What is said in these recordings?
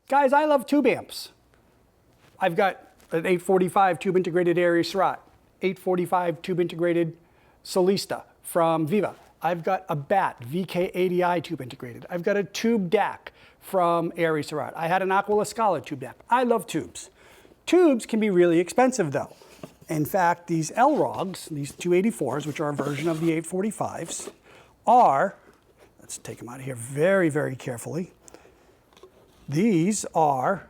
Guys, I love tube amps. I've got an 845 tube integrated Area Surat, 845 tube integrated Solista from Viva. I've got a BAT VK80i tube integrated. I've got a tube DAC from Area Surat. I had an Aquila Scala tube DAC. I love tubes. Tubes can be really expensive though. In fact, these LROGs, these 284s, which are a version of the 845s, are, let's take them out of here very, very carefully. These are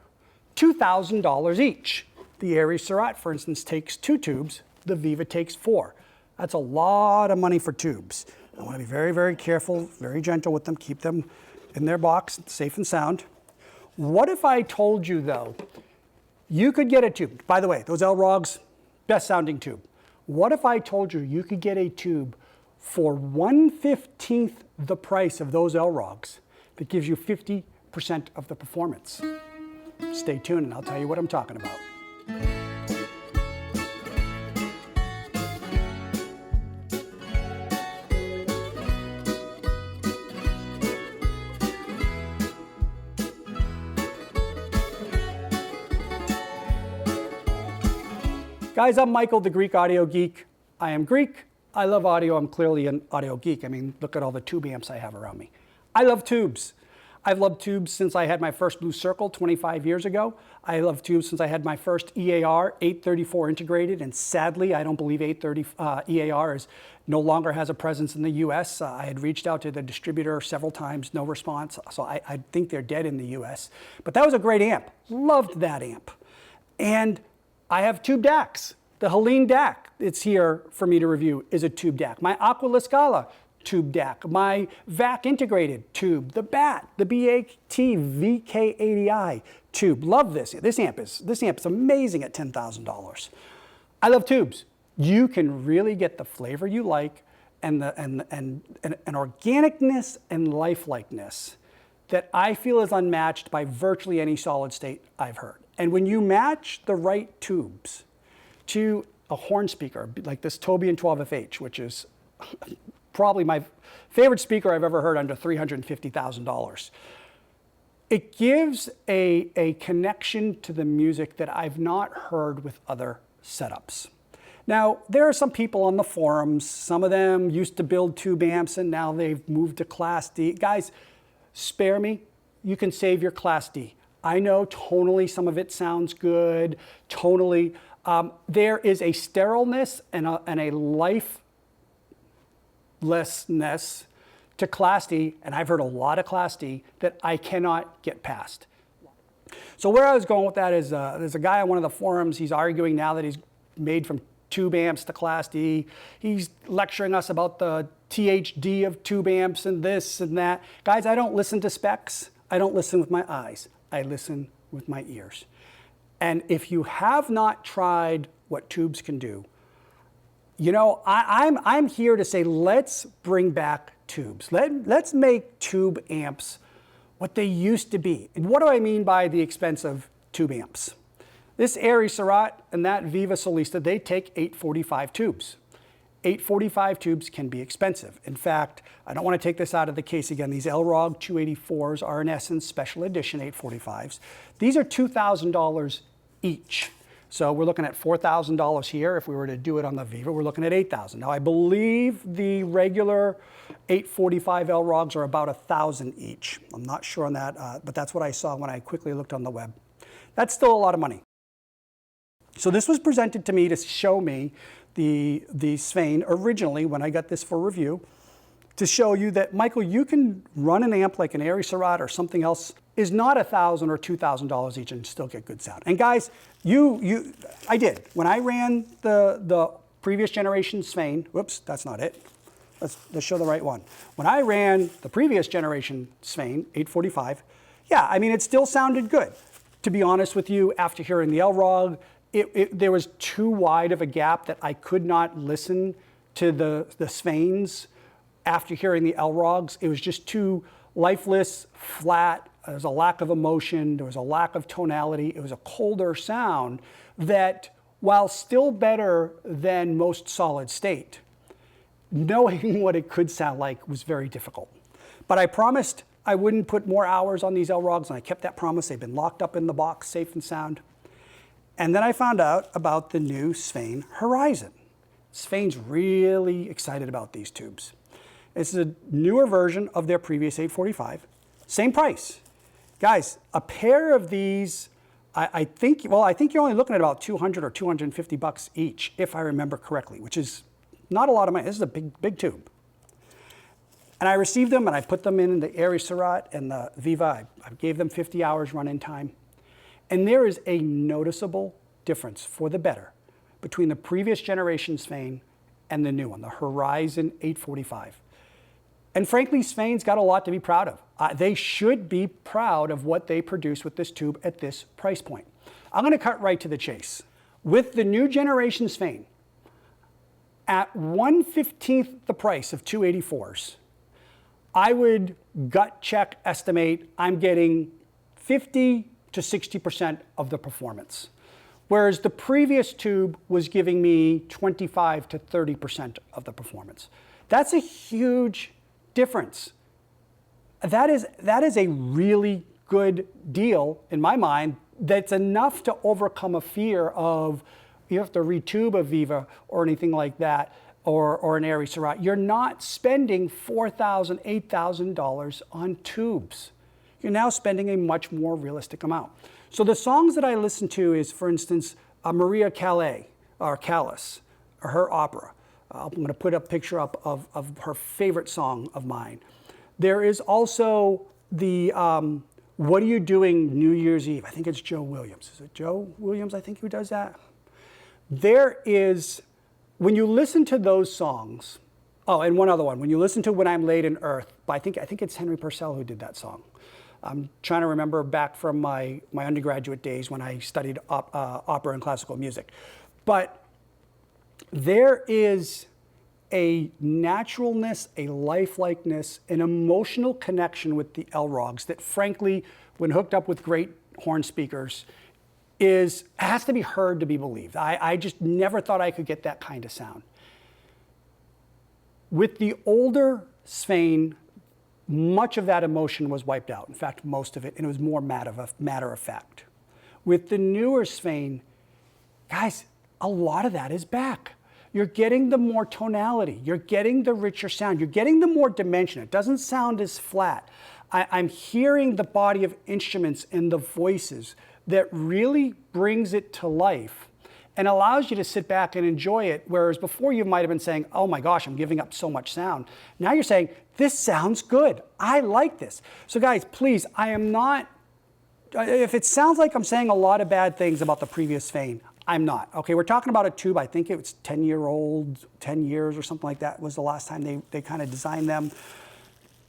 $2,000 each. The Area Surat, for instance, takes 2 tubes. The Viva takes 4. That's a lot of money for tubes. I want to be very, very careful, very gentle with them, keep them in their box, safe and sound. What if I told you, though, you could get a tube? By the way, those LROGs, best sounding tube. What if I told you you could get a tube for 1/15 the price of those LROGs that gives you 50% of the performance? Stay tuned and I'll tell you what I'm talking about. Guys, I'm Michael, the Greek audio geek. I am Greek. I love audio. I'm clearly an audio geek. I mean, look at all the tube amps I have around me. I love tubes. I've loved tubes since I had my first Blue Circle 25 years ago. I love tubes since I had my first EAR 834 integrated, and sadly, I don't believe 830 EAR no longer has a presence in the US. I had reached out to the distributor several times, no response, so I think they're dead in the US. But that was a great amp. Loved that amp. And I have tube DACs. The Helene DAC, it's here for me to review, is a tube DAC. My Aquila Scala tube DAC, my VAC integrated tube, the BAT, the BAT VK80i tube. Love this. This amp is amazing at $10,000. I love tubes. You can really get the flavor you like and an organicness and lifelikeness that I feel is unmatched by virtually any solid state I've heard. And when you match the right tubes to a horn speaker like this Tobian 12FH, which is probably my favorite speaker I've ever heard under $350,000, it gives a connection to the music that I've not heard with other setups. Now, there are some people on the forums, some of them used to build tube amps and now they've moved to Class D. Guys, spare me, you can save your Class D. I know tonally some of it sounds good, tonally. There is a sterileness and a lifelessness to Class D, and I've heard a lot of Class D that I cannot get past. So where I was going with that is there's a guy on one of the forums, he's arguing now that he's made from tube amps to Class D. He's lecturing us about the THD of tube amps and this and that. Guys, I don't listen to specs. I don't listen with my eyes. I listen with my ears. And if you have not tried what tubes can do, you know, I'm here to say, let's bring back tubes. Let's make tube amps what they used to be. And what do I mean by the expensive tube amps? This Area Surat and that Viva Solista, they take 845 tubes. 845 tubes can be expensive. In fact, I don't want to take this out of the case again. These LROG 284s are in essence special edition 845s. These are $2,000 each. So we're looking at $4,000 here. If we were to do it on the Viva, we're looking at $8,000. Now I believe the regular 845 LROGs are about $1,000 each. I'm not sure on that, but that's what I saw when I quickly looked on the web. That's still a lot of money. So this was presented to me to show me the Svein originally when I got this for review, to show you that, Michael, you can run an amp like an Area Surat or something else is not $1,000 or $2,000 each and still get good sound. And guys, I did. When I ran the previous generation Svein, whoops, that's not it. Let's show the right one. When I ran the previous generation Svein, 845, yeah, I mean, it still sounded good. To be honest with you, after hearing the LROG, there was too wide of a gap that I could not listen to the Sveins after hearing the LROGs. It was just too lifeless, flat. There was a lack of emotion. There was a lack of tonality. It was a colder sound that, while still better than most solid state, knowing what it could sound like was very difficult. But I promised I wouldn't put more hours on these L-Rogs, and I kept that promise. They've been locked up in the box, safe and sound. And then I found out about the new Svein Horizon. Svein's really excited about these tubes. This is a newer version of their previous 845. Same price. Guys, a pair of these, I think you're only looking at about 200 or 250 bucks each, if I remember correctly, which is not a lot of money. This is a big tube. And I received them and I put them in the Airy Surat and the Viva. I gave them 50 hours run-in time. And there is a noticeable difference for the better between the previous generation Svein and the new one, the Horizon 845. And frankly, Svein's got a lot to be proud of. They should be proud of what they produce with this tube at this price point. I'm going to cut right to the chase. With the new generation Svein, at 1/15th the price of 284s, I would gut check estimate I'm getting 50 to 60% of the performance. Whereas the previous tube was giving me 25 to 30% of the performance. That's a huge difference. That is a really good deal in my mind. That's enough to overcome a fear of you have to retube a Viva or anything like that, or an Airy Surat. You're not spending $4,000, $8,000 on tubes. You're now spending a much more realistic amount. So the songs that I listen to is, for instance, Maria Callas, her opera. I'm going to put a picture up of her favorite song of mine. There is also the What Are You Doing New Year's Eve? I think it's Joe Williams. Is it Joe Williams, I think, who does that? There is, when you listen to those songs, oh, and one other one, when you listen to When I'm Laid in Earth, I think it's Henry Purcell who did that song. I'm trying to remember back from my undergraduate days when I studied opera and classical music. But there is a naturalness, a lifelikeness, an emotional connection with the L-Rogs that frankly, when hooked up with great horn speakers, has to be heard to be believed. I just never thought I could get that kind of sound. With the older Svein, much of that emotion was wiped out. In fact, most of it, and it was more matter of fact. With the newer Svein, guys, a lot of that is back. You're getting the more tonality. You're getting the richer sound. You're getting the more dimension. It doesn't sound as flat. I'm hearing the body of instruments and the voices that really brings it to life and allows you to sit back and enjoy it, whereas before you might have been saying, oh my gosh, I'm giving up so much sound. Now you're saying, this sounds good. I like this. So guys, please, I am not, if it sounds like I'm saying a lot of bad things about the previous Svein, I'm not. Okay, we're talking about a tube, I think it was 10 years or something like that was the last time they kind of designed them.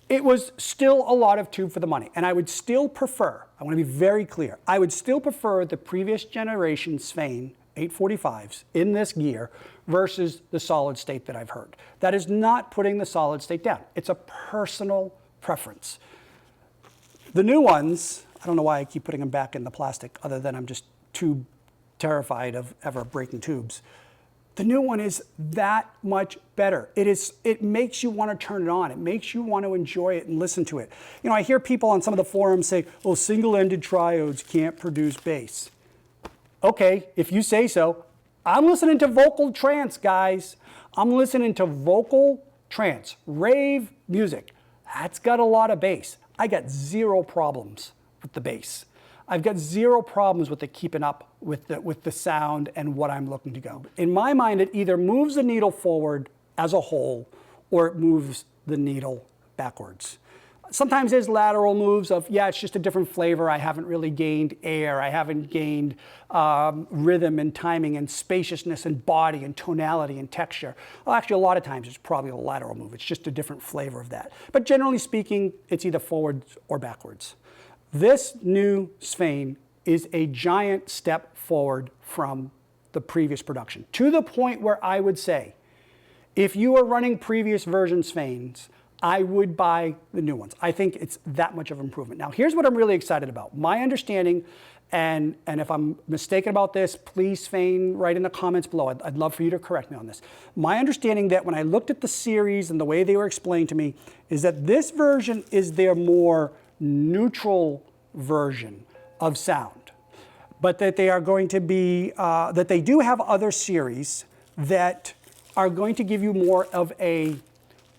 It was still a lot of tube for the money. And I would still prefer, I want to be very clear, I would still prefer the previous generation Svein 845s in this gear versus the solid state that I've heard. That is not putting the solid state down. It's a personal preference. The new ones, I don't know why I keep putting them back in the plastic other than I'm just too terrified of ever breaking tubes. The new one is that much better. It makes you want to turn it on. It makes you want to enjoy it and listen to it. You know, I hear people on some of the forums say, oh, single-ended triodes can't produce bass. Okay, if you say so. I'm listening to vocal trance, guys. I'm listening to vocal trance, rave music. That's got a lot of bass. I got zero problems with the bass. I've got zero problems with it keeping up with the sound and what I'm looking to go. In my mind, it either moves the needle forward as a whole or it moves the needle backwards. Sometimes there's lateral moves of, yeah, it's just a different flavor. I haven't really gained air. I haven't gained rhythm and timing and spaciousness and body and tonality and texture. Well, actually, a lot of times it's probably a lateral move. It's just a different flavor of that. But generally speaking, it's either forwards or backwards. This new Svein is a giant step forward from the previous production, to the point where I would say, if you are running previous version Sveins, I would buy the new ones. I think it's that much of an improvement. Now, here's what I'm really excited about. My understanding, and if I'm mistaken about this, please, Svein, write in the comments below. I'd love for you to correct me on this. My understanding that when I looked at the series and the way they were explained to me is that this version is their more neutral version of sound, but that they are going to be, that they do have other series that are going to give you more of a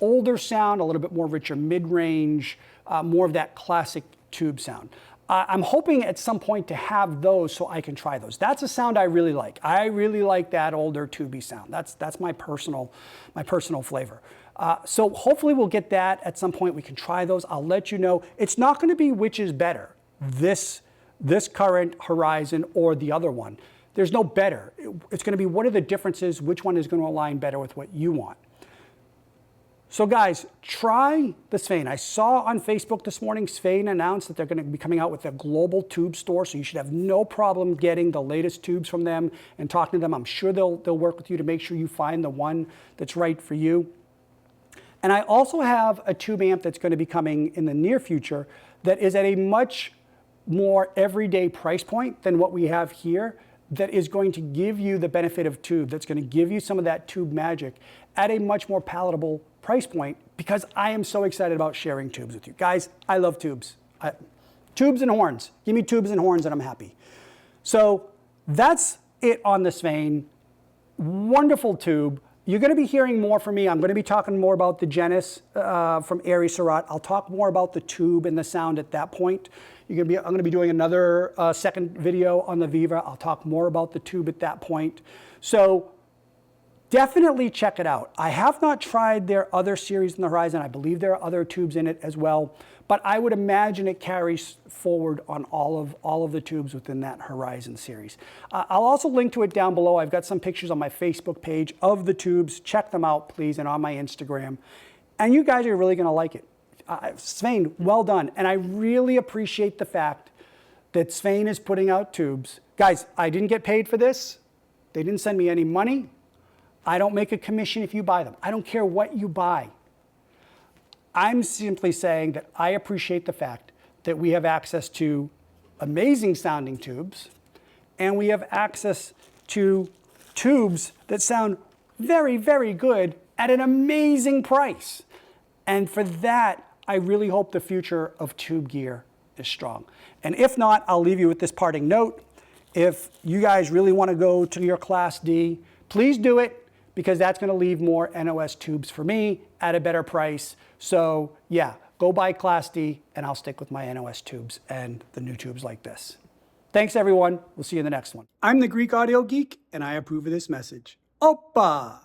older sound, a little bit more richer mid-range, more of that classic tube sound. I'm hoping at some point to have those so I can try those. That's a sound I really like. I really like that older tubey sound. That's my personal flavor. So hopefully we'll get that at some point. We can try those. I'll let you know. It's not going to be which is better, this current Horizon or the other one. There's no better. It's going to be what are the differences, which one is going to align better with what you want. So guys, try the Svein. I saw on Facebook this morning, Svein announced that they're going to be coming out with a global tube store, so you should have no problem getting the latest tubes from them and talking to them. I'm sure they'll work with you to make sure you find the one that's right for you. And I also have a tube amp that's going to be coming in the near future that is at a much more everyday price point than what we have here, that is going to give you the benefit of tube, that's going to give you some of that tube magic at a much more palatable price point, because I am so excited about sharing tubes with you. Guys, I love tubes. Tubes and horns. Give me tubes and horns and I'm happy. So that's it on the Svein. Wonderful tube. You're going to be hearing more from me. I'm going to be talking more about the Genesis from Airy Surat. I'll talk more about the tube and the sound at that point. I'm going to be doing another second video on the Viva. I'll talk more about the tube at that point. So definitely check it out. I have not tried their other series in the Horizon. I believe there are other tubes in it as well, but I would imagine it carries forward on all of the tubes within that Horizon series. I'll also link to it down below. I've got some pictures on my Facebook page of the tubes. Check them out, please, and on my Instagram. And you guys are really going to like it. Svein, well done. And I really appreciate the fact that Svein is putting out tubes. Guys, I didn't get paid for this. They didn't send me any money. I don't make a commission if you buy them. I don't care what you buy. I'm simply saying that I appreciate the fact that we have access to amazing sounding tubes, and we have access to tubes that sound very, very good at an amazing price. And for that, I really hope the future of tube gear is strong. And if not, I'll leave you with this parting note. If you guys really want to go to your Class D, please do it, because that's going to leave more NOS tubes for me at a better price. So yeah, go buy Class D, and I'll stick with my NOS tubes and the new tubes like this. Thanks, everyone. We'll see you in the next one. I'm the Greek Audio Geek, and I approve of this message. Oppa!